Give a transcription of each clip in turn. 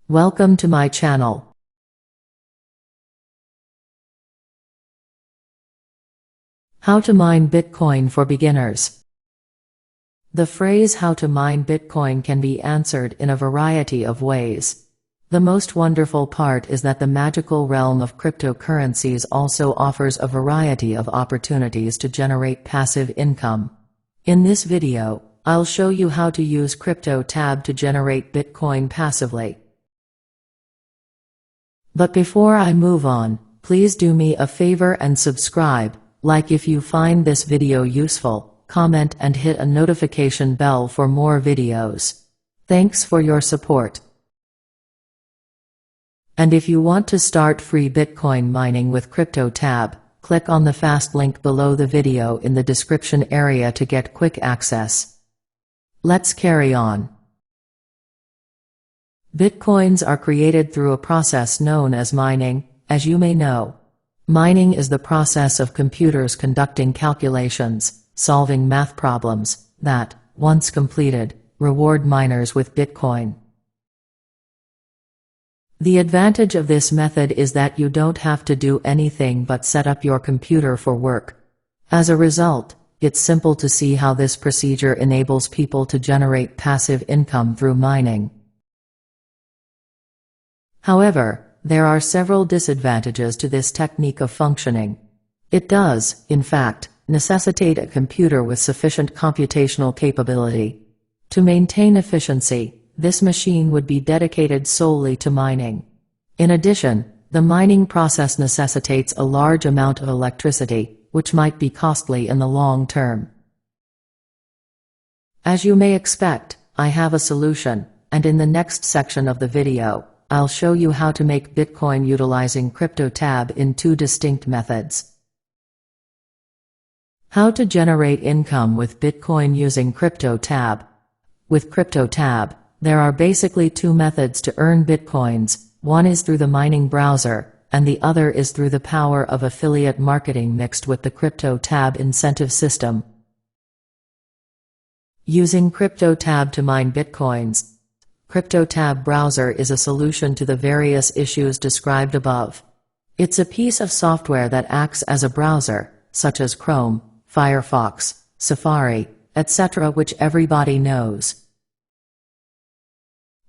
Welcome to my channel. How to mine Bitcoin for beginners. The phrase "how to mine Bitcoin" can be answered in a variety of ways. The most wonderful part is that the magical realm of cryptocurrencies also offers a variety of opportunities to generate passive income. In this video, I'll show you how to use CryptoTab to generate Bitcoin passively. But before I move on, please do me a favor and subscribe, like if you find this video useful, comment and hit a notification bell for more videos. Thanks for your support. And if you want to start free Bitcoin mining with CryptoTab, click on the fast link below the video in the description area to get quick access. Let's carry on. Bitcoins are created through a process known as mining, as you may know. Mining is the process of computers conducting calculations, solving math problems, that, once completed, reward miners with Bitcoin. The advantage of this method is that you don't have to do anything but set up your computer for work. As a result, it's simple to see how this procedure enables people to generate passive income through mining. However, there are several disadvantages to this technique of functioning. It does, in fact, necessitate a computer with sufficient computational capability. To maintain efficiency, this machine would be dedicated solely to mining. In addition, the mining process necessitates a large amount of electricity, which might be costly in the long term. As you may expect, I have a solution, and in the next section of the video, I'll show you how to make Bitcoin utilizing CryptoTab in two distinct methods. How to generate income with Bitcoin using CryptoTab. With CryptoTab, there are basically two methods to earn Bitcoins. One is through the mining browser, and the other is through the power of affiliate marketing mixed with the CryptoTab incentive system. Using CryptoTab to mine Bitcoins. CryptoTab browser is a solution to the various issues described above. It's a piece of software that acts as a browser, such as Chrome, Firefox, Safari, etc., which everybody knows.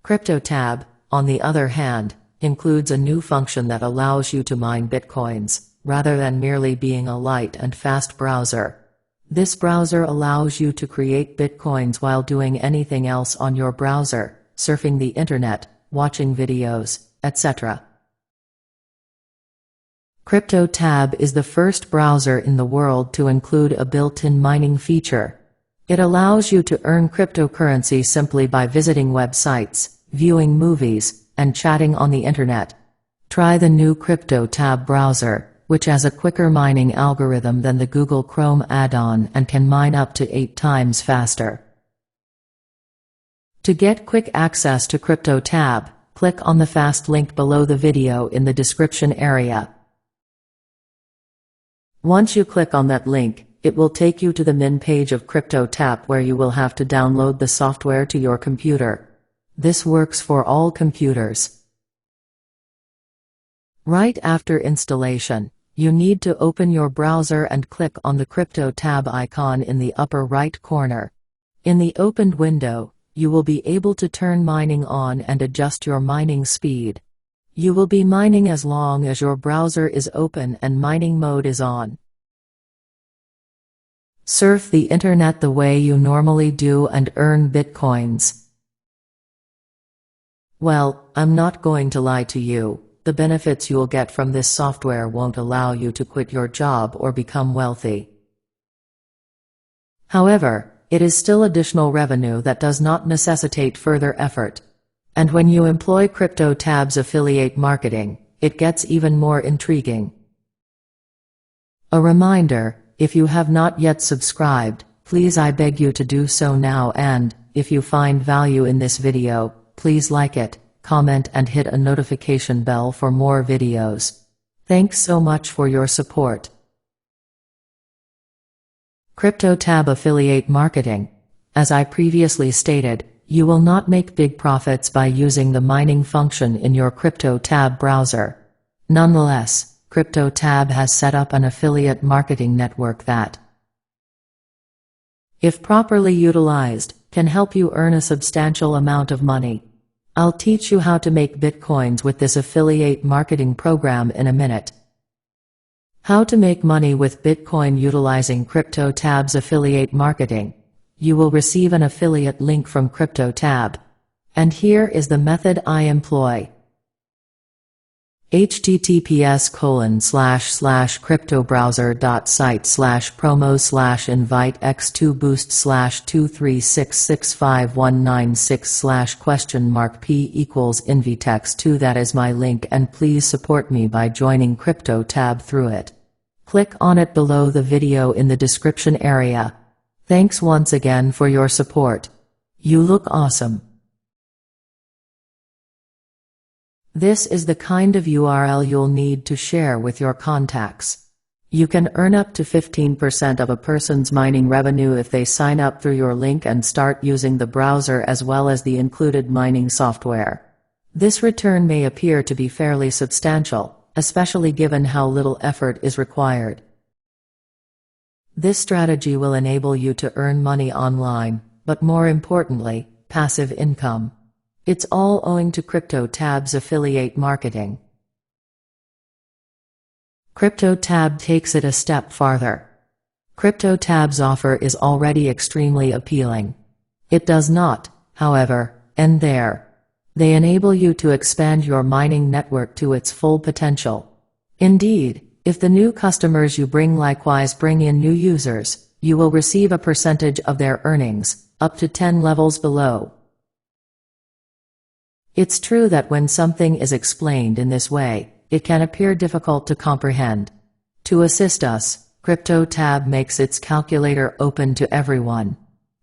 CryptoTab, on the other hand, includes a new function that allows you to mine Bitcoins, rather than merely being a light and fast browser. This browser allows you to create Bitcoins while doing anything else on your browser, surfing the internet, watching videos, etc. CryptoTab is the first browser in the world to include a built-in mining feature. It allows you to earn cryptocurrency simply by visiting websites, viewing movies, and chatting on the internet. Try the new CryptoTab browser, which has a quicker mining algorithm than the Google Chrome add-on and can mine up to 8 times faster. To get quick access to CryptoTab, click on the fast link below the video in the description area. Once you click on that link, it will take you to the main page of CryptoTab where you will have to download the software to your computer. This works for all computers. Right after installation, you need to open your browser and click on the CryptoTab icon in the upper right corner. In the opened window, you will be able to turn mining on and adjust your mining speed. You will be mining as long as your browser is open and mining mode is on. Surf the internet the way you normally do and earn Bitcoins. Well, I'm not going to lie to you, the benefits you'll get from this software won't allow you to quit your job or become wealthy. However, it is still additional revenue that does not necessitate further effort. And when you employ CryptoTab's affiliate marketing, it gets even more intriguing. A reminder, if you have not yet subscribed, please I beg you to do so now, and, if you find value in this video, please like it, comment and hit a notification bell for more videos. Thanks so much for your support. CryptoTab affiliate marketing. As I previously stated, you will not make big profits by using the mining function in your CryptoTab browser. Nonetheless, CryptoTab has set up an affiliate marketing network that, if properly utilized, can help you earn a substantial amount of money. I'll teach you how to make Bitcoins with this affiliate marketing program in a minute. How to make money with Bitcoin utilizing CryptoTab's affiliate marketing. You will receive an affiliate link from CryptoTab. And here is the method I employ. https://cryptobrowser.site/promos/invite x2boost/2366519/?p=invitex2. That is my link, and please support me by joining CryptoTab through it. Click on it below the video in the description area. Thanks once again for your support. You look awesome. This is the kind of URL you'll need to share with your contacts. You can earn up to 15% of a person's mining revenue if they sign up through your link and start using the browser as well as the included mining software. This return may appear to be fairly substantial, especially given how little effort is required. This strategy will enable you to earn money online, but more importantly, passive income. It's all owing to CryptoTab's affiliate marketing. CryptoTab takes it a step farther. CryptoTab's offer is already extremely appealing. It does not, however, end there. They enable you to expand your mining network to its full potential. Indeed, if the new customers you bring likewise bring in new users, you will receive a percentage of their earnings, up to 10 levels below. It's true that when something is explained in this way, it can appear difficult to comprehend. To assist us, CryptoTab makes its calculator open to everyone.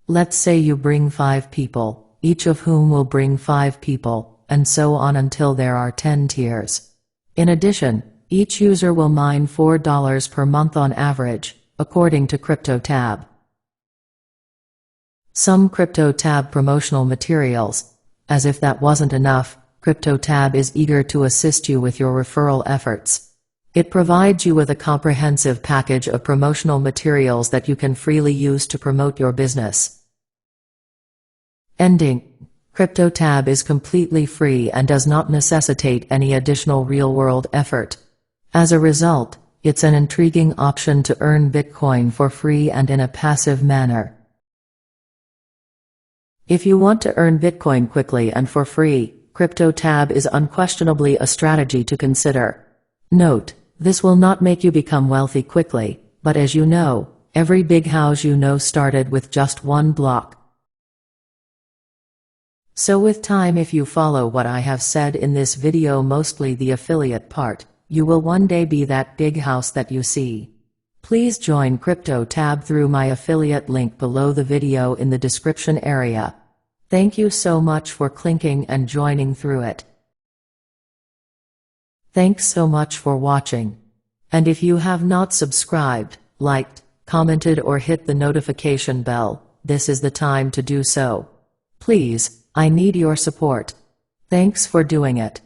Let's say you bring 5 people, each of whom will bring 5 people, and so on until there are 10 tiers. In addition, each user will mine $4 per month on average, according to CryptoTab. Some CryptoTab promotional materials. As if that wasn't enough, CryptoTab is eager to assist you with your referral efforts. It provides you with a comprehensive package of promotional materials that you can freely use to promote your business. Ending. CryptoTab is completely free and does not necessitate any additional real-world effort. As a result, it's an intriguing option to earn Bitcoin for free and in a passive manner. If you want to earn Bitcoin quickly and for free, CryptoTab is unquestionably a strategy to consider. Note, this will not make you become wealthy quickly, but as you know, every big house you know started with just one block. So with time, if you follow what I have said in this video, mostly the affiliate part, you will one day be that big house that you see. Please join CryptoTab through my affiliate link below the video in the description area. Thank you so much for clicking and joining through it. Thanks so much for watching. And if you have not subscribed, liked, commented or hit the notification bell, this is the time to do so. Please, I need your support. Thanks for doing it.